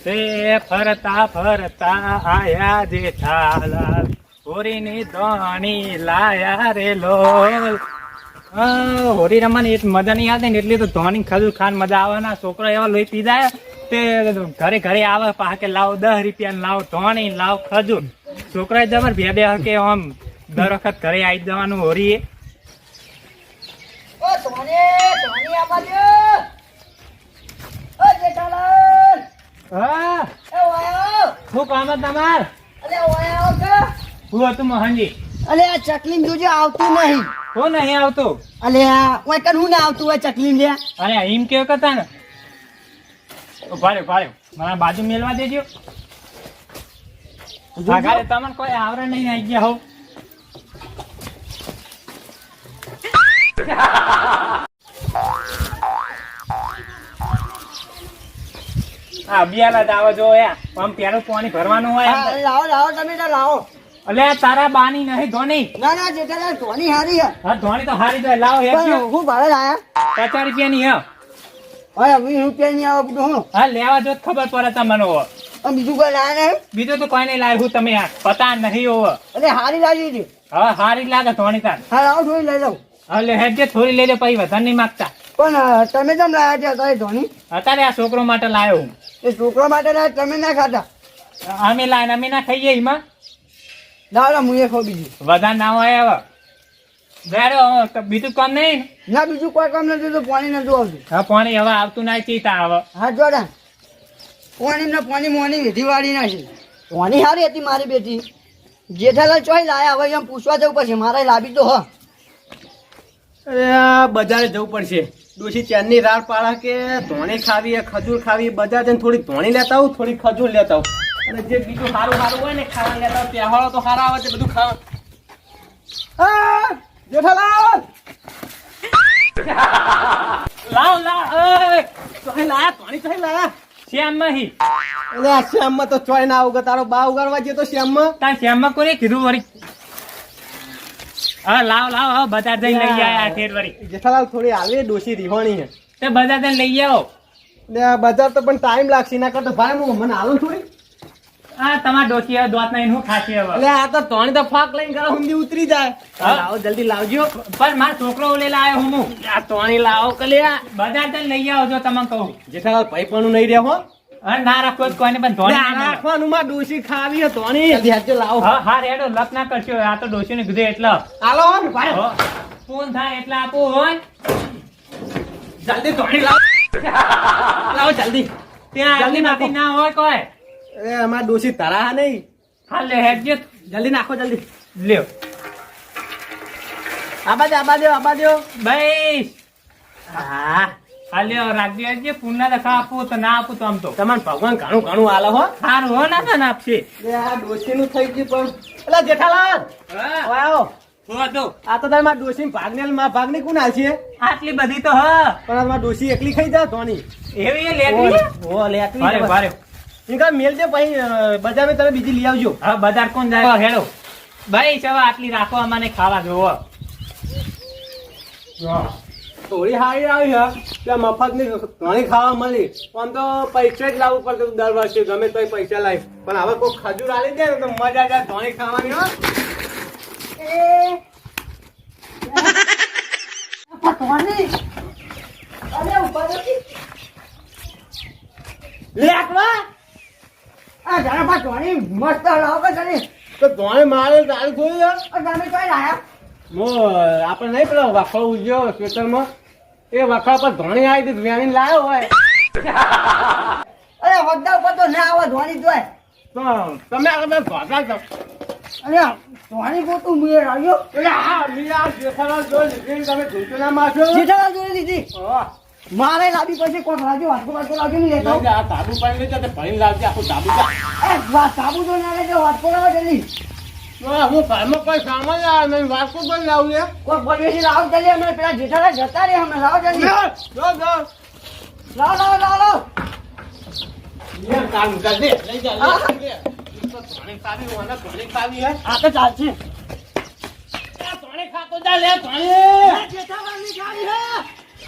તે ફરતા ફરતા આયા જેઠાલાલ હોરીની દોણી લાયા રે લોલ. હોરી રમવાની એક મજા નહીં આવતી ને એટલી તો ધોની ખજૂર ખાન મજા આવે ને. છોકરો એવા લોહી પી જાય તે ઘરે ઘરે આવે પા કે લાવો 10 રૂપિયા લાવો ધોણી લાવો ખજૂર. છોકરા જબર બે કે આમ દર વખત ઘરે આવી જવાનું હોરી. શું કામ તમાર? હું હતું મોહનજી. અલે આ ચકલીન જોજો આવતું નહીં. હું નહીં આવતું. અલે આ ઓય કન હું ના આવતું હોય ચકલીન લે. અરે એમ કેવો કરતા ને. ભાડ્યો મારા બાજુ મેલવા દેજો. આગળ તમને કોઈ આવરે નહીં આવી ગયા હો. હા બિયાલા જ આવો જો આમ પેલું પાણી ભરવાનું હોય. લાવો તમે તો લાવો. અલે તારા બાની નહીં ધોની. ના જેઠાલાલ ધોની હારી હે. હા ધોની તો હારી તો લાવો હું ભાડે લાયા 50 રૂપિયાની હે. હવે 20 રૂપિયા ની આવે બધું હું. હા લેવા જો ખબર પડે તમને. બીજું કોઈ લાયા નહીં. બીજું તો કોઈ નહીં લાવ્યું. હું તમે પતા નહીં હોવ. અરે હારી લાગી હતી. હા હારી લાગે ધોની તાર. હા લાવો થોડી લઈ લઉં. એટલે હેડજે થોડી લઈ લે પછી વધારે નહીં માગતા. પણ તમે કેમ લાયા છે અત્યારે ધોની? અત્યારે આ છોકરો માટે લાવ્યો હું. એ છોકરા માટે લાયા તમે ના ખાતા? અમે લાવીને અમે ના ખાઈએ એમાં. લાવો હું એ ખાવ બીજું. વધારે ના હોય હવે. બીજું કામ નહીં ના બીજું કોઈ કામ નથી તો પાણી નથી આવતું. હા પાણી હવે આવતું ના ચીતા હવે. હા જોડા પાણી મોની વિધિ વાળી નાખી. પાણી સારી હતી મારી બેટી. જેઠાલાલ ચોઈ લાયા હવે એમ પૂછવા જવું પડશે. મારે લાવી તો હ. અરે બજારે જવું પડશે. ડોશી ચાંદની રાડ પાડા કે ધોણી ખાવી ખજૂર ખાવી. બજાર જઈને થોડી ધોણી લેતા આવું થોડી ખજૂર લેતા આવું. અને જે બીજું સારું હોય ને ખાવા લેતા આવું. પહેવાળો તો સારા આવે છે બધું ખાવા. જેઠાલાલ લાવ લાયા ધોણી ચોઈ લાયા. શ્યામમાં હી. એટલે આ શ્યામમાં તો ચોઈ ના આવું. તારો બા ઉગાડવા જતો શ્યામમાં. તાર શ્યામમાં કોને કીધું વળી? હા લાવ હવે બજાર જઈને લઈ આયા ઠેર વળી. જેઠાલાલ થોડી આવી ડોશી રીહોણી છે તે બજાર જઈને લઈ આવો. બજાર તો પણ ટાઈમ લાગશે. ના કરતો ભાઈ હું મને હાલું થોડી. હા તમારા ડોસી દોત નહીં હું ખાસી હવે. એટલે આ તો ધોણી તો ફાક લઈને કરો ઊંધી ઉતરી જાય. લાવો જલ્દી લાવજો. પણ મારો છોકરો લેલા આવ્યો હું. આ ધોણી લાવો કલ્યા. બજાર જઈને લઈ આવો જો તમને કહું. જેઠાલાલ ભાઈ પણ નહીં રહ્યો હો. હા ના રાખો કોઈને પણ ધોની ના રાખવાનું માં ડોશી ખાવી હે ધોણી. જલ્દી હાથે લાવો. હા રેડો લપ ના કરશો. આ તો ડોસી ને કીધું એટલે હાલો ને ભાઈ. ફોન થાય એટલે આપો હોય. જલ્દી ધોણી લાવો. લાવો જલ્દી. ત્યાં જલ્દી જલ્દી ના હોય કોઈ. એ અમાર ડોશી તરા નહીં. હા લે હેડજે જલ્દી નાખો જલ્દી. લ્યો આબા દો ભાઈ. હા હા લ્યો રાખજો હેડજે. પૂના દખા આપું તો ના આપું તો આમ તો તમારે ભગવાન ઘણું આલો હો. સારું હો ના તને આપશે. આ ડોશી નું થઈ ગયું પણ. એટલે જેઠાલાલ આવો. આ તો તારે ડોશી ભાગની કોણ હાલશે? આટલી બધી તો હ પણ અમાર ડોશી એકલી ખાઈ જાય ધોની. એવી લેતી ઓ લેતી ભારે ઇનકા મેલ દે પછી બજારમાં તમે બીજી લઈ આવજો. હા બજાર કોણ જાય હેડો ભાઈ. ચવા આટલી રાખો અમાને ખાવા જોવો. થોડી સારી આવી છે ત્યાં મફત ની ઘણી ખાવા મળી. આમ તો પૈસા જ લાવવું પડતું દર વર્ષે ગમે તો પૈસા લાવી. પણ હવે કોઈ ખજૂર આલી દે ને તો મજા જાય ધોણી ખાવાની. હો મસ્ત લાવો કે તને તો ધોણી મારે ચાલુ થોડી તમે કઈ લાયા? આપણે નહીં પેલો વખો ઉજ્યો ખેતરમાં એ વખા પર ધોણી આવી હતી વેણી લાવ્યો હોય. અરે વગડા ઉપર તો ના આવે ધોની જોય. તો તમે આગળ ધોતા છો. અરે ધોની ગોતું મુએ આવ્યો. એટલે હા લીલા જેઠાલાલ જોઈ લીધી તમે ધૂળતું ના મારશો. જેઠાલાલ જોઈ લીધી. હા મારે લાવી પછી કોણ લાવજો વાટકો લાવજો નહીં લેતો. આ તાબુ પાણી લઈ જાય ભણી લાવજે આખું તાબુ. સાબુ તો ના લેજો વાટકો લાવો જલ્દી. હું ઘરમાં કોઈ સામાન લાવ નહીં વાસ્કો પણ લાવું લે. કોઈ પરવેશી લાવો જલ્દી. અમે પેલા જેઠાલાલ જતા રહે અમે લાવો જલ્દી. લાવો. કામ કરજે લઈ જા ધોણી ખાવી હોય ને ધોણી ખાવી હે. આ તો ચાલશે. ધોણી ખાતો જા લે ધોણી. જેઠાલાલની ગાડી હે.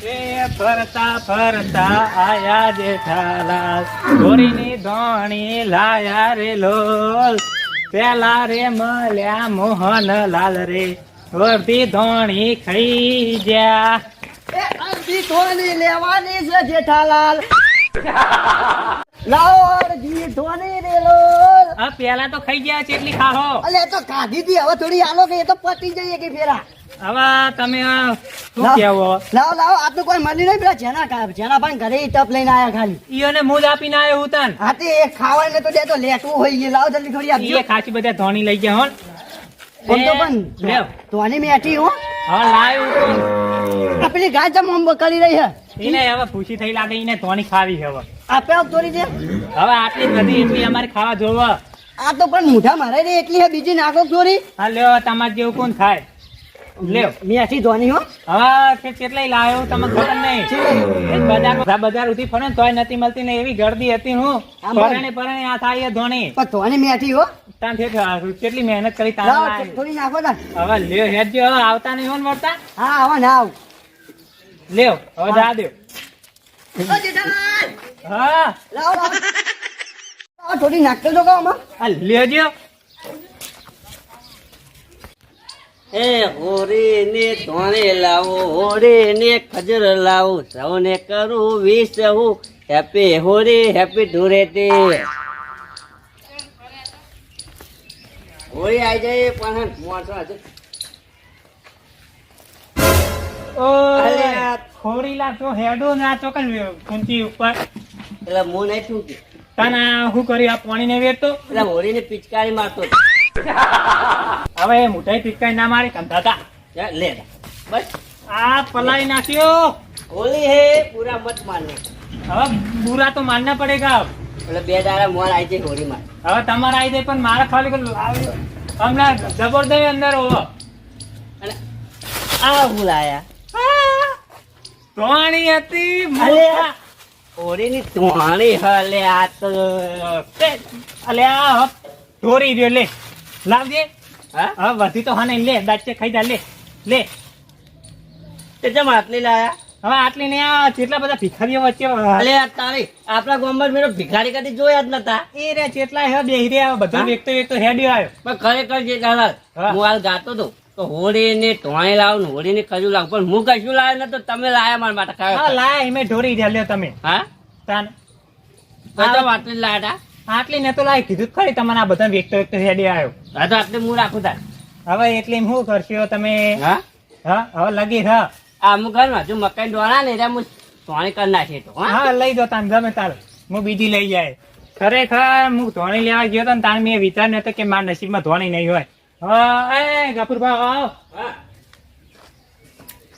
એ ફરતા ફરતા આયા જેઠાલાલ ધોરીની ધોણી લાયા રે લોલ પેલા રે મળ્યા મોહનલાલ રે અડધી ધોણી ખાઈ ગયા એ અડધી ધોની લેવાની છે જેઠાલાલ લાવો અડધી ધોની રે લોલ આ પેલા તો ખાઈ ગયા છે એટલી ખાહો અલે એ તો કાઢી દી હવે થોડી આલો કે એ તો પતી જઈએ કે ફેરા હવે તમે શું લાવ. કેવો લાવો લાવો આ તો કોઈ મળી નહીં પેલા જેના ભાઈ ઘરે ઈ ટપ લઈને આયા ખાલી ઈયોને મુજ આપીને આવ્યો હું તન હા તે એક ખાવાને તો દે તો લેટવું હોય એ લાવો જલ્દી થોડી આપજો ઈએ ખાસી બધા ધોણી લઈ ગયા હોન પણ તો એ, પણ લેવ. ધોની મેઠી હો હવે લાવ્યું આ પેલી ગાય જમ આમ કરી રહી છે એને હવે ખુશી થઈ લાગે એને ધોણી ખાવી છે હવે આપે આપ થોડી છે હવે આટલી જ બધી એટલી અમારે ખાવા જોવો આ તો પણ મોઢા મારે રે એટલી હે બીજી નાખો થોડી હા લ્યો તમારે જેવું કોણ થાય લ્યો મેઠી ધોની હો હવે કે કેટલાય લાવ્યો તમને ખબર નહીં બજાર ઉઠી ફરે ને તોય નથી મળતી ને એવી ગરદી હતી હું આમ બોલ. પરણે આ થાય એ ધોણી પણ ધોની મેઠી હો તાન કેટલી મહેનત કરી તાન લાવો લાવી. થોડી નાખો તા હવે લ્યો હેડજો હવે આવતા નહીં હોન મળતા હા હવે ના આવ લ્યો હવે જા દ્યો ઓ જેઠાલાલ હા લાવો લાવો લાવો, થોડી નાખતો જો આમાં આ લ્યોજો એ હોરી ને ધોણે લાવો હોરી ને ખજર લાવો સૌને કરું વિશ હું હેપી હોરી હેપી ધૂળેટી હોળી આવી જાય પણ મોટો આજે ઓ અલ્યા. ખોરીલા તો હેડો ના ચોકન કુંતી ઉપર એટલે હું નહીં થૂકી તને શું કર્યું આ પાણી ને વેરતો એટલે હોળી ને પિચકારી મારતો હવે એ મુઠાઈ ટીકાઈ ના મારી કંધાતા લે બસ આ પલાળી નાખ્યો હોળી હે પૂરા મત મારને હવે બુરા તો માનના પડેગા એટલે બે દાડા મોર આવી જાય હોળીમાં હવે તમારે આવી જાય પણ મારે ખાલી કોઈ લાવ્યો હમણાં જબરદસ્ત અંદર હોવો અને આ હું લાયા પાણી હતી અલ્યા. હોળી ની ધોણી હલે આ તો અલ્યા ઢોરી રહ્યો લે લાવજે હા હવે વધી તો હા નહીં લે દાચે ખાઈ જા લે લે તે જમ આટલી લાયા હવે આટલી ને આ કેટલા બધા ભિખારીઓ વચ્ચે અલે આ તારી આપણા ગામમાં મેરો ભિખારી કદી જોયા જ નતા એ રે કેટલા હે બેહી રહ્યા બધા હા? વેકતો વેકતો હેડ્યો આવ્યો પણ ખરેખર જે દાદા હા. હું હાલ ગાતો તો તો હોળી ને ટોણી લાવ ને હોળી ને ખજૂર લાવ પણ હું કશું લાવ્યો નતો તમે લાયા મારા માટે હા ખાવા લાય એમે ઢોરી રહ્યા લ્યો તમે હા તાન તો તો આટલી લાયા આટલી ને તો લાય કીધું જ ખરી તમને આ બધા વેકતો વેકતો હેડ્યો આવ્યો હા તો આટલી હું રાખું તાર હવે એટલે શું કરશો તમે હા હા હવે લગી હા આ અમુક ઘર માં જો મકાઈ ડોળા ને એટલે હું ટોણી કરી નાખી તો હા હા લઈ દો તાન ગમે તાર હું બીજી લઈ જાય ખરેખર હું ધોણી લેવા ગયો તો ને તાણ મેં વિચાર નતો કે મારા નસીબમાં ધોણી નહીં હોય હા એ ગફુરભાઈ આવો હા.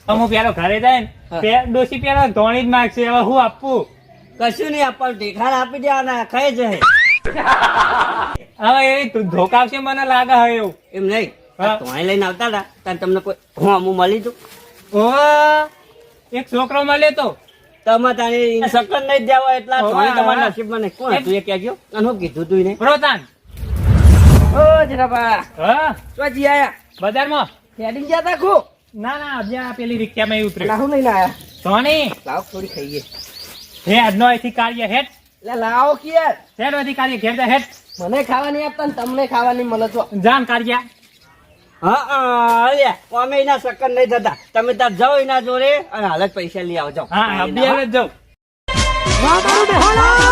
હું પેલો ઘરે જાય હા. ને ડોસી પેલો ધોણી જ માગશે હવે હું આપવું કશું નહીં આપવાનું ઢેખાણ આપી દેવાના ખાઈ જાય હવે એ ધોકાવશે મને લાગે હવે એવું એમ નહીં હા. ટોણી લઈને આવતા હતા ત્યારે તમને કોઈ હું મળી તું ઓ એક છોકરો મળ્યો તો તમે તારી સકન નહીં દેવા એટલા ઓવા, ટોણી તમારા ઓવા. નસીબમાં નહીં કોણ હતું એ કહેજો અને હું કીધું તું એને પ્રોતાન ઓ જરાબા હા ચોજી આયા બજારમાં હેડિંગ ગયા તા ખો ના ના જ્યાં પેલી રિક્ષામાં ઉતર્યો લાહુ લઈને આયા ધોણી લાવ થોડી ખાઈએ હે આજનો અહીંથી કાર્ય હેઠ એટલે લાવો કે યાર શેર અધિકારી ઘેર જા હેઠ મને ખાવા નહીં આપતા ને તમને ખાવા નહીં મળે તો જાન કાર્ય હા અલ્યા અમે એના સકન નહીં થતા તમે ત્યાં જાઓ એના જોડે અને હાલ જ પૈસા લઈ આવજો હા અભી હવે જ જાઉં વાહ તારું બેહાડા